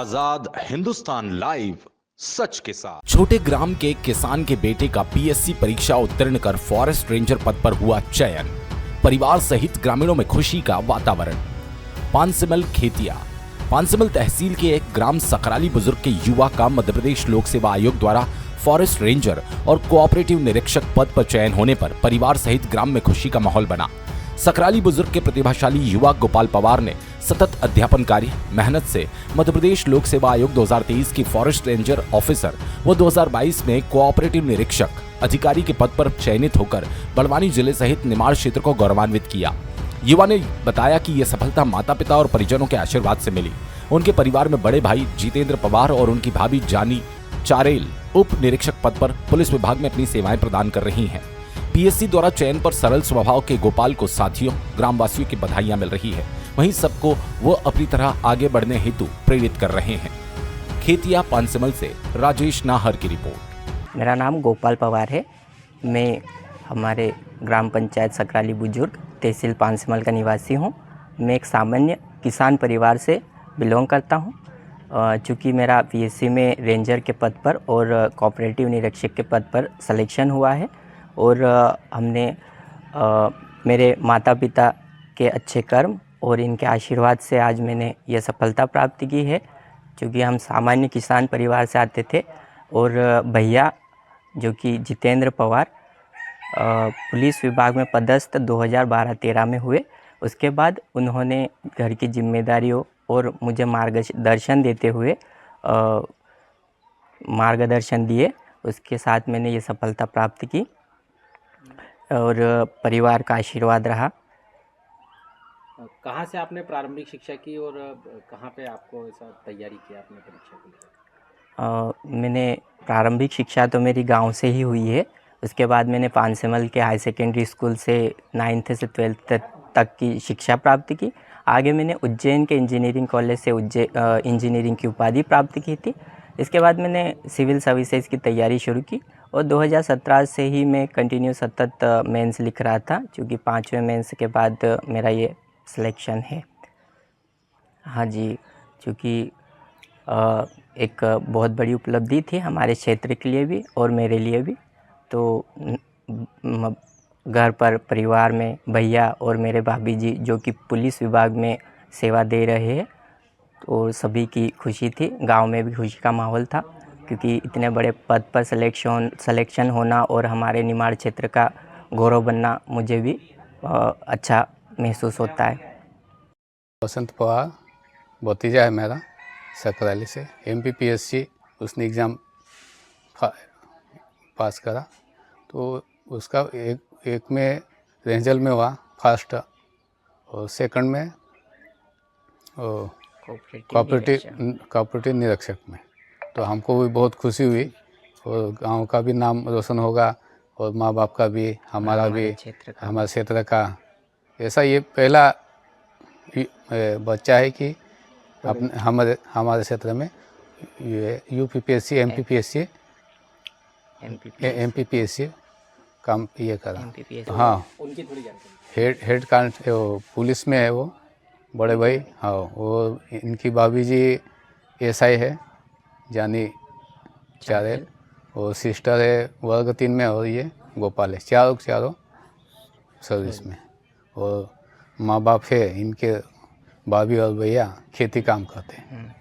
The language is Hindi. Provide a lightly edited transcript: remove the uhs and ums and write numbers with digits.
आजाद हिंदुस्तान लाइव, सच के साथ। छोटे ग्राम के किसान के बेटे का पीएससी परीक्षा उत्तीर्ण कर फॉरेस्ट रेंजर पद पर हुआ चयन। परिवार सहित ग्रामीणों में खुशी का वातावरण। पानसिमल खेतिया। पानसिमल तहसील के एक ग्राम सकराली बुजुर्ग के युवा का मध्य प्रदेश लोक सेवा आयोग द्वारा फॉरेस्ट रेंजर और कोऑपरेटिव निरीक्षक पद पर चयन होने पर परिवार सहित ग्राम में खुशी का माहौल बना। सकराली बुजुर्ग के प्रतिभाशाली युवा गोपाल पवार ने सतत अध्यापन कार्य मेहनत से मध्य प्रदेश लोक सेवा आयोग 2023 की फॉरेस्ट रेंजर ऑफिसर व 2022 में कोऑपरेटिव निरीक्षक अधिकारी के पद पर चयनित होकर बड़वानी जिले सहित निमाड़ क्षेत्र को गौरवान्वित किया। युवा ने बताया कि यह सफलता माता पिता और परिजनों के आशीर्वाद से मिली। उनके परिवार में बड़े भाई जितेंद्र पवार और उनकी भाभी जानी चारेल उप निरीक्षक पद पर पुलिस विभाग में अपनी सेवाएं प्रदान कर रही हैं। पीएससी द्वारा चयन पर सरल स्वभाव के गोपाल को साथियों ग्रामवासियों की बधाइयां मिल रही है। वहीं सबको वो अपनी तरह आगे बढ़ने हेतु प्रेरित कर रहे हैं। खेतिया पानसिमल से राजेश नाहर की रिपोर्ट। मेरा नाम गोपाल पवार है। मैं हमारे ग्राम पंचायत सकराली बुजुर्ग तहसील पानसिमल का निवासी हूँ। मैं एक सामान्य किसान परिवार से बिलोंग करता हूँ। चूँकि मेरा पीएससी में रेंजर के पद पर और कोऑपरेटिव निरीक्षक के पद पर सिलेक्शन हुआ है और हमने मेरे माता पिता के अच्छे कर्म और इनके आशीर्वाद से आज मैंने यह सफलता प्राप्त की है। क्योंकि हम सामान्य किसान परिवार से आते थे और भैया जो कि जितेंद्र पवार पुलिस विभाग में पदस्थ 2012-13 में हुए। उसके बाद उन्होंने घर की जिम्मेदारियों और मुझे मार्गदर्शन देते हुए मार्गदर्शन दिए। उसके साथ मैंने ये सफलता प्राप्त की और परिवार का आशीर्वाद रहा। कहाँ से आपने प्रारंभिक शिक्षा की और कहाँ पे आपको ऐसा तैयारी किया आपने परीक्षा के लिए? मैंने प्रारंभिक शिक्षा तो मेरी गांव से ही हुई है। उसके बाद मैंने पानसिमल के हाई सेकेंडरी स्कूल से 9th से 12th तक की शिक्षा प्राप्त की। आगे मैंने उज्जैन के इंजीनियरिंग कॉलेज से इंजीनियरिंग की उपाधि प्राप्त की थी। इसके बाद मैंने सिविल सर्विसेज की तैयारी शुरू की और 2017 से ही मैं कंटिन्यू सतत मेंस लिख रहा था, क्योंकि 5वें मेंस के बाद मेरा ये सिलेक्शन है। हाँ जी, क्योंकि एक बहुत बड़ी उपलब्धि थी हमारे क्षेत्र के लिए भी और मेरे लिए भी। तो घर पर परिवार में भैया और मेरे भाभी जी जो कि पुलिस विभाग में सेवा दे रहे हैं, तो सभी की खुशी थी। गांव में भी खुशी का माहौल था, क्योंकि इतने बड़े पद पर सिलेक्शन होना और हमारे निमाड़ क्षेत्र का गौरव बनना मुझे भी अच्छा महसूस होता है। वसंत पवार भतीजा है मेरा, सकराली से। MPPSC उसने एग्ज़ाम पास करा, तो उसका एक में रेंजर में हुआ फर्स्ट और सेकंड में कोऑपरेटिव निरीक्षक में। तो हमको भी बहुत खुशी हुई और गांव का भी नाम रोशन होगा और माँ बाप का भी, हमारा भी, हमारे क्षेत्र का। ऐसा ये पहला बच्चा है कि अपने हमारे क्षेत्र में ये UPPSC MPPSC काम ये करा। हाँ, उनकी थोड़ी जानकारी। हेड पुलिस में है वो बड़े भाई। हाँ, वो इनकी भाभी जी SI है जानी चारेल, और सिस्टर है वर्ग 3 में, और ये गोपाल है। चारों सर्विस में। और माँ बाप है इनके, भाभी और भैया खेती काम करते हैं।